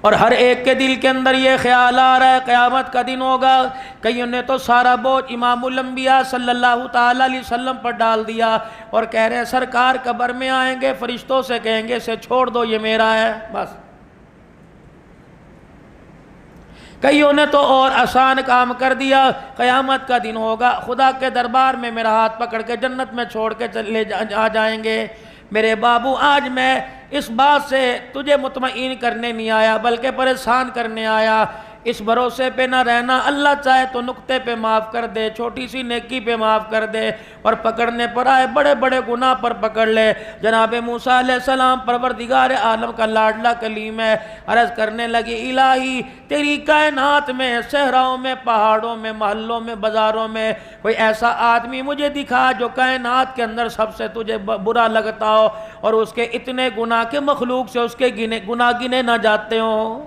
اور ہر ایک کے دل کے اندر یہ خیال آ رہا ہے قیامت کا دن ہوگا. کئیوں نے تو سارا بوجھ امام الانبیاء صلی اللہ تعالی علیہ وسلم پر ڈال دیا اور کہہ رہے ہیں سرکار قبر میں آئیں گے فرشتوں سے کہیں گے اسے چھوڑ دو یہ میرا ہے بس. کئیوں نے تو اور آسان کام کر دیا. قیامت کا دن ہوگا خدا کے دربار میں میرا ہاتھ پکڑ کے جنت میں چھوڑ کے چلے جائیں گے. میرے بابو آج میں اس بات سے تجھے مطمئن کرنے نہیں آیا بلکہ پریشان کرنے آیا. اس بھروسے پہ نہ رہنا اللہ چاہے تو نقطے پہ معاف کر دے, چھوٹی سی نیکی پہ معاف کر دے, اور پکڑنے پر آئے بڑے بڑے گناہ پر پکڑ لے. جناب موسیٰ علیہ السلام پروردگار عالم کا لاڈلا کلیم ہے, عرض کرنے لگی الہی تیری کائنات میں صحراؤں میں پہاڑوں میں محلوں میں بازاروں میں کوئی ایسا آدمی مجھے دکھا جو کائنات کے اندر سب سے تجھے برا لگتا ہو اور اس کے اتنے گناہ کے مخلوق سے اس کے گناہ گنے نہ جاتے ہوں.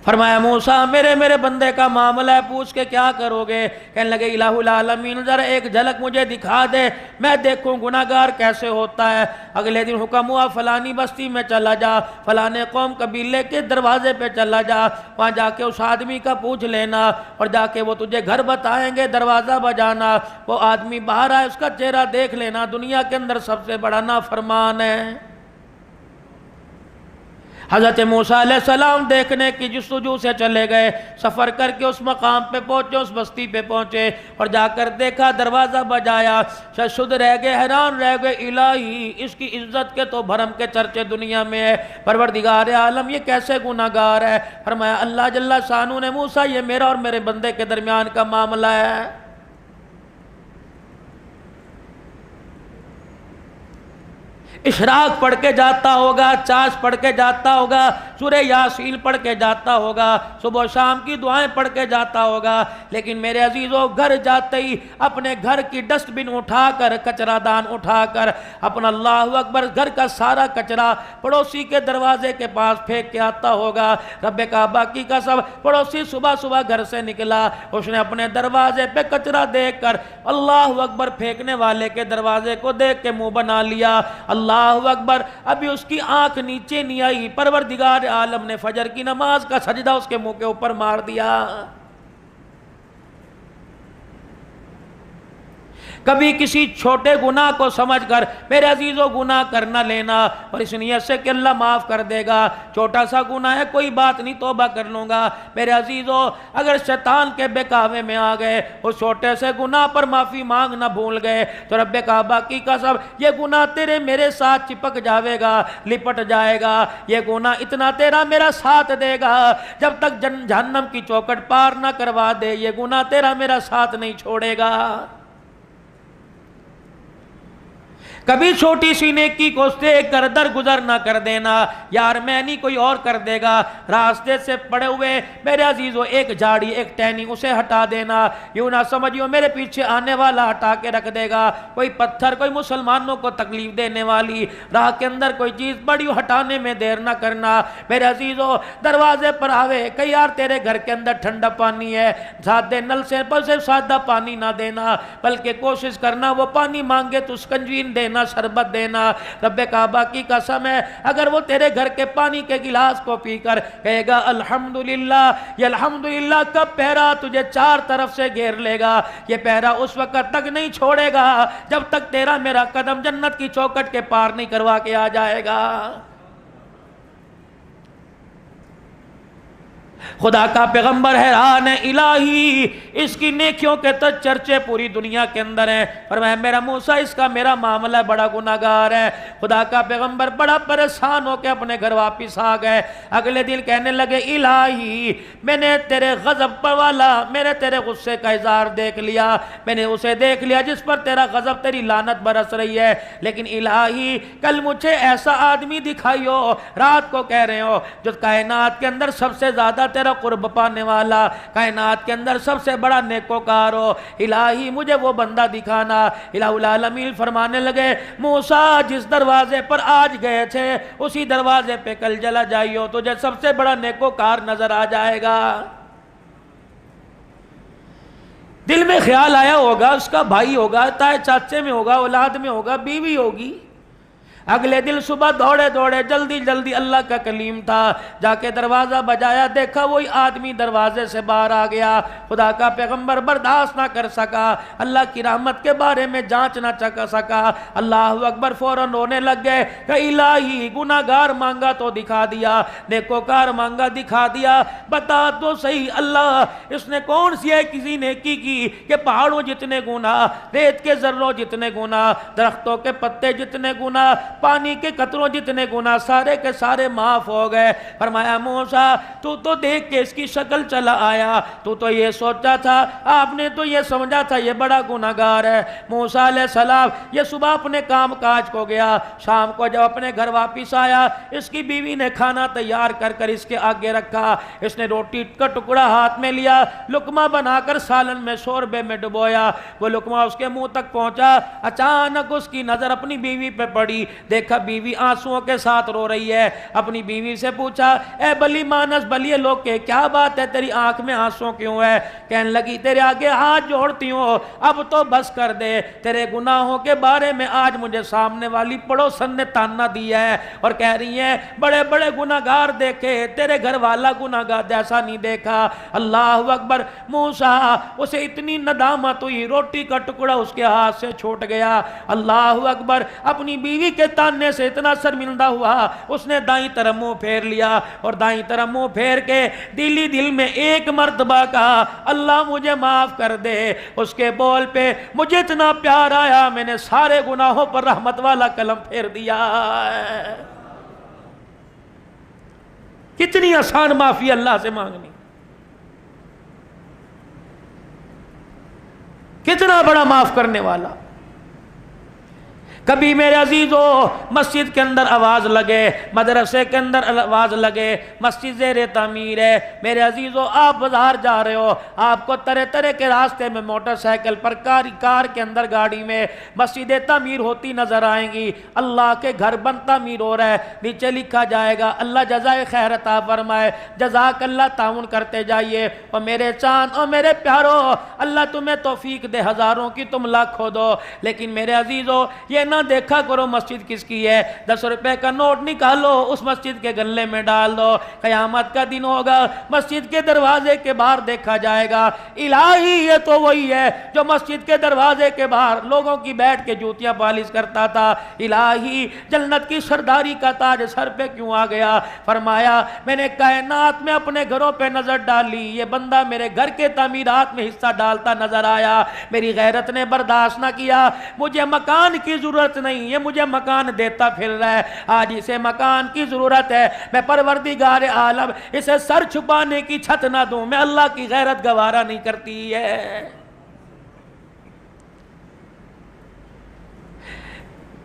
فرمایا موسیٰ میرے بندے کا معاملہ ہے پوچھ کے کیا کرو گے؟ کہنے لگے الہ العالمین ذرا ایک جھلک مجھے دکھا دے میں دیکھوں گناہگار کیسے ہوتا ہے. اگلے دن حکم ہوا فلانی بستی میں چلا جا, فلانے قوم قبیلے کے دروازے پہ چلا جا, وہاں جا کے اس آدمی کا پوچھ لینا اور جا کے وہ تجھے گھر بتائیں گے, دروازہ بجانا, وہ آدمی باہر آئے اس کا چہرہ دیکھ لینا, دنیا کے اندر سب سے بڑا نافرمان ہے. حضرت موسیٰ علیہ السلام دیکھنے کی جستجو سے چلے گئے, سفر کر کے اس مقام پہ پہنچے, اس بستی پہ پہنچے اور جا کر دیکھا دروازہ بجایا. شد رہ گئے, حیران رہ گئے, الہی اس کی عزت کے تو بھرم کے چرچے دنیا میں ہے, پروردگار عالم یہ کیسے گناہگار ہے. فرمایا اللہ جل شانہ نے موسیٰ یہ میرا اور میرے بندے کے درمیان کا معاملہ ہے. اشراق پڑھ کے جاتا ہوگا, چاش پڑھ کے جاتا ہوگا, سورہ یاسین پڑھ کے جاتا ہوگا, صبح و شام کی دعائیں پڑھ کے جاتا ہوگا, لیکن میرے عزیزوں گھر جاتے ہی اپنے گھر کی ڈسٹ بن اٹھا کر, کچرا دان اٹھا کر اپنا اللہ اکبر گھر کا سارا کچرا پڑوسی کے دروازے کے پاس پھینک کے آتا ہوگا. رب کعبہ کی قسم پڑوسی صبح صبح گھر سے نکلا, اس نے اپنے دروازے پہ کچرا دیکھ کر اللہ اکبر پھینکنے والے کے دروازے کو دیکھ کے منہ بنا لیا. اللہ اکبر, ابھی اس کی آنکھ نیچے نہیں آئی, پروردگار عالم نے فجر کی نماز کا سجدہ اس کے منہ کے اوپر مار دیا. کبھی کسی چھوٹے گناہ کو سمجھ کر میرے عزیزوں گناہ کرنا لینا اور اس نیت سے کہ اللہ معاف کر دے گا, چھوٹا سا گناہ ہے کوئی بات نہیں توبہ کر لوں گا. میرے عزیزوں اگر شیطان کے بہکاوے میں آ گئے, اس چھوٹے سے گناہ پر معافی مانگ نہ بھول گئے تو رب کعبہ کی قسم یہ گناہ تیرے میرے ساتھ چپک جاوے گا, لپٹ جائے گا. یہ گناہ اتنا تیرا میرا ساتھ دے گا جب تک جہنم کی چوکٹ پار نہ کروا دے, یہ گناہ تیرا میرا ساتھ نہیں چھوڑے گا. کبھی چھوٹی سی نیکی کو دیکھ کر درگزر نہ کر دینا, یار میں نہیں کوئی اور کر دے گا. راستے سے پڑے ہوئے میرے عزیزوں ایک جھاڑی ایک ٹہنی اسے ہٹا دینا, یوں نہ سمجھیو میرے پیچھے آنے والا ہٹا کے رکھ دے گا. کوئی پتھر کوئی مسلمانوں کو تکلیف دینے والی راہ کے اندر کوئی چیز بڑی ہٹانے میں دیر نہ کرنا. میرے عزیزوں دروازے پر آوے کہ یار تیرے گھر کے اندر ٹھنڈا پانی ہے, سادے نل سے پر سے سادہ پانی نہ دینا, بلکہ کوشش کرنا وہ پانی مانگے تو سکنجین دینا, شربت دینا. رب کعبہ کی قسم ہے اگر وہ تیرے گھر کے پانی کے گلاس کو پی کر کہے گا الحمدللہ, یہ الحمدللہ کا پہرا تجھے چار طرف سے گھیر لے گا. یہ پہرا اس وقت تک نہیں چھوڑے گا جب تک تیرا میرا قدم جنت کی چوکٹ کے پار نہیں کروا کے آ جائے گا. خدا کا پیغمبر حیران ہے, الہی اس کی نیکیوں کے تو چرچے پوری دنیا کے اندر ہیں. فرمایا میرا موسیٰ اس کا میرا معاملہ بڑا گناہگار ہے. خدا کا پیغمبر بڑا پریشان ہو کے اپنے گھر واپس آ گئے. اگلے دن کہنے لگے الہی میں نے تیرے غضب پر والا میرے تیرے غصے کا اظہار دیکھ لیا, میں نے اسے دیکھ لیا جس پر تیرا غضب تیری لعنت برس رہی ہے, لیکن الہی کل مجھے ایسا آدمی دکھائیو رات کو کہہ رہے ہو جو کائنات کے اندر سب سے زیادہ تیرا قرب پانے والا, کائنات کے اندر سب سے بڑا نیکوکار ہو, الہی مجھے وہ بندہ دکھانا. الہ العالمین فرمانے لگے موسیٰ جس دروازے پر آج گئے تھے اسی دروازے پہ کل چلا جائیو, تجھے سب سے بڑا نیکوکار نظر آ جائے گا. دل میں خیال آیا ہوگا اس کا بھائی ہوگا, تائے چاچے میں ہوگا, اولاد میں ہوگا, بیوی ہوگی, اگلے دن صبح دوڑے دوڑے جلدی جلدی اللہ کا کلیم تھا، جا کے دروازہ بجایا، دیکھا وہی آدمی دروازے سے باہر آ گیا۔ خدا کا پیغمبر برداشت نہ کر سکا، اللہ کی رحمت کے بارے میں جانچ نہ سکا، اللہ اکبر، فوراً رونے لگ گئے کہ الہی گناہگار مانگا تو دکھا دیا، نیکوکار مانگا دکھا دیا، بتا تو صحیح اللہ اس نے کون سی ہے کسی نیکی کی کہ پہاڑوں جتنے گناہ، ریت کے ذروں جتنے گناہ، درختوں کے پتے جتنے گناہ، پانی کے قطروں جتنے گناہ سارے کے سارے معاف ہو گئے۔ فرمایا موسیٰ تو دیکھ کے اس کی شکل چلا آیا، تو یہ سوچا تھا، آپ نے تو یہ سمجھا تھا یہ بڑا گناہگار ہے۔ موسیٰ علیہ السلام یہ صبح اپنے کام کاج کو گیا، شام کو جب اپنے گھر واپس آیا، اس کی بیوی نے کھانا تیار کر اس کے آگے رکھا، اس نے روٹی کا ٹکڑا ہاتھ میں لیا، لقمہ بنا کر سالن میں شوربے میں ڈبویا، وہ لقمہ اس کے منہ تک پہنچا، اچانک اس کی نظر اپنی بیوی پہ پڑی، دیکھا بیوی آنسوؤں کے ساتھ رو رہی ہے، اپنی بیوی سے پوچھا اے بلی مانس بلیے لوگ کے کیا بات ہے، تیری آنکھ میں آنسو کیوں ہے؟ کہنے لگی تیرے آگے ہاتھ جوڑتی ہوں، اب تو بس کر دے، تیرے گناہوں کے بارے میں آج مجھے سامنے والی پڑوسن نے تانا دیا ہے اور کہہ رہی ہیں بڑے بڑے گناہگار دیکھے، تیرے گھر والا گناہگار جیسا نہیں دیکھا۔ اللہ اکبر، موسیٰ اسے اتنی ندامت ہوئی، روٹی کا ٹکڑا اس کے ہاتھ سے چھوٹ گیا۔ اللہ اکبر، اپنی بیوی کے تانے سے اتنا شرمندہ ہوا، اس نے دائیں طرف منہ پھیر لیا اور دائیں طرف منہ پھیر کے دل میں ایک مرتبہ کہا اللہ مجھے معاف کر دے۔ اس کے بول پہ مجھے اتنا پیار آیا، میں نے سارے گناہوں پر رحمت والا قلم پھیر دیا۔ کتنی آسان معافی اللہ سے مانگنی، کتنا بڑا معاف کرنے والا۔ کبھی میرے عزیزو مسجد کے اندر آواز لگے، مدرسے کے اندر آواز لگے، مسجد زیر تعمیر ہے، میرے عزیزو آپ بازار جا رہے ہو، آپ کو طرح طرح کے راستے میں موٹر سائیکل پر کار کے اندر گاڑی میں مسجد تعمیر ہوتی نظر آئیں گی، اللہ کے گھر بن تعمیر ہو رہا ہے، نیچے لکھا جائے گا اللہ جزائے خیر عطا فرمائے، جزاک اللہ، تعاون کرتے جائیے۔ اور میرے چاند اور میرے پیارو، اللہ تمہیں توفیق دے، ہزاروں کی تم لاکھوں دو، لیکن میرے عزیزو یہ نہ دیکھا کرو مسجد کس کی ہے، 10 روپے کا نوٹ نکالو اس مسجد کے گلے میں ڈال دو، قیامت کا دن ہوگا مسجد کے دروازے کے باہر دیکھا جائے گا الہی یہ تو وہی ہے جو مسجد کے دروازے کے باہر لوگوں کی بیٹھ کے جوتیاں پالش کرتا تھا، الہی جنت کی سرداری کا تاج سر پہ کیوں آ گیا؟ فرمایا میں نے کائنات میں اپنے گھروں پہ نظر ڈالی، یہ بندہ میرے گھر کے تعمیرات میں حصہ ڈالتا نظر آیا، میری غیرت نے برداشت نہ کیا، مجھے مکان کی ضرورت نہیں، یہ مجھے مکان دیتا پھر رہا ہے، آج اسے مکان کی ضرورت ہے، میں پروردگار عالم اسے سر چھپانے کی چھت نہ دوں، میں اللہ کی غیرت گوارا نہیں کرتی ہے۔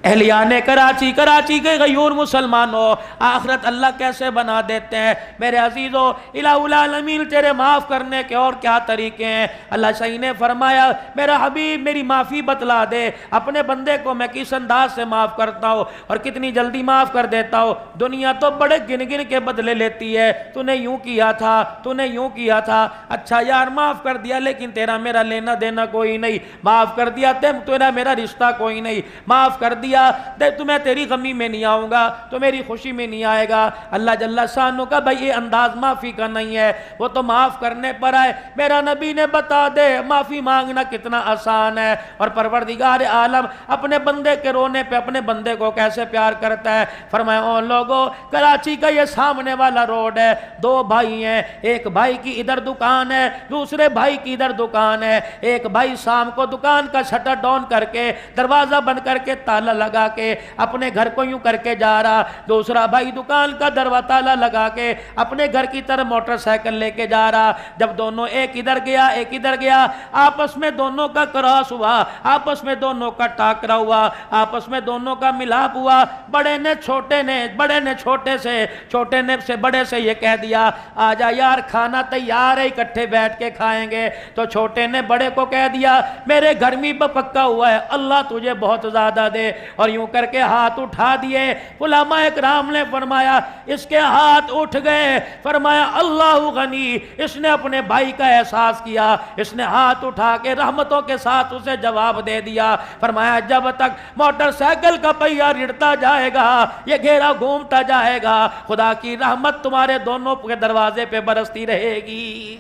اہلیان کراچی کے غیور مسلمانوں، آخرت اللہ کیسے بنا دیتے ہیں میرے عزیزو، الہ العالمین تیرے معاف کرنے کے اور کیا طریقے ہیں؟ اللہ صحیح نے فرمایا میرا حبیب میری معافی بتلا دے، اپنے بندے کو میں کس انداز سے معاف کرتا ہوں اور کتنی جلدی معاف کر دیتا ہوں۔ دنیا تو بڑے گن گن کے بدلے لیتی ہے، تو نے یوں کیا تھا، تو نے یوں کیا تھا، اچھا یار معاف کر دیا لیکن تیرا میرا لینا دینا کوئی نہیں، معاف کر دیا تیرا میرا رشتہ کوئی نہیں، معاف کر دیا تو میں تیری غمی میں نہیں آؤں گا، تو میری خوشی میں نہیں آئے گا۔ اللہ جل شانہ کا بھائی یہ انداز معافی کا نہیں ہے، وہ تو معاف کرنے پر آئے، میرا نبی نے بتا دے معافی مانگنا کتنا آسان ہے، اور پروردگار عالم اپنے بندے کے رونے پہ اپنے بندے کو کیسے پیار کرتا ہے۔ فرمایا او لوگوں، کراچی کا یہ سامنے والا روڈ ہے، 2 بھائی ہیں، ایک بھائی کی ادھر دکان ہے، دوسرے بھائی کی ادھر دکان ہے، ایک بھائی شام کو دکان کا شٹر ڈاؤن کر کے دروازہ بند کر کے تالا لگا کے اپنے گھر کو یوں کر کے جا رہا، دوسرا بھائی دکان کا دروازہ تالا لگا کے اپنے گھر کی طرف موٹر سائیکل لے کے جا رہا، جب دونوں ایک ادھر گیا ایک ادھر گیا، آپس میں دونوں کا کراس ہوا، آپس میں دونوں کا ٹاکرا ہوا، آپس میں دونوں کا ملاپ ہوا، بڑے نے چھوٹے سے بڑے سے یہ کہہ دیا آجا یار کھانا تیار ہے اکٹھے بیٹھ کے کھائیں گے، تو چھوٹے نے بڑے کو کہہ دیا میرے گھر میں پکا ہوا ہے اللہ تجھے بہت زیادہ دے، اور یوں کر کے ہاتھ اٹھا دیے۔ علماء اکرام نے فرمایا اس کے ہاتھ اٹھ گئے، فرمایا اللہ غنی، اس نے اپنے بھائی کا احساس کیا، اس نے ہاتھ اٹھا کے رحمتوں کے ساتھ اسے جواب دے دیا۔ فرمایا جب تک موٹر سائیکل کا پہیہ رڑتا جائے گا، یہ گھیرا گھومتا جائے گا، خدا کی رحمت تمہارے دونوں کے دروازے پہ برستی رہے گی۔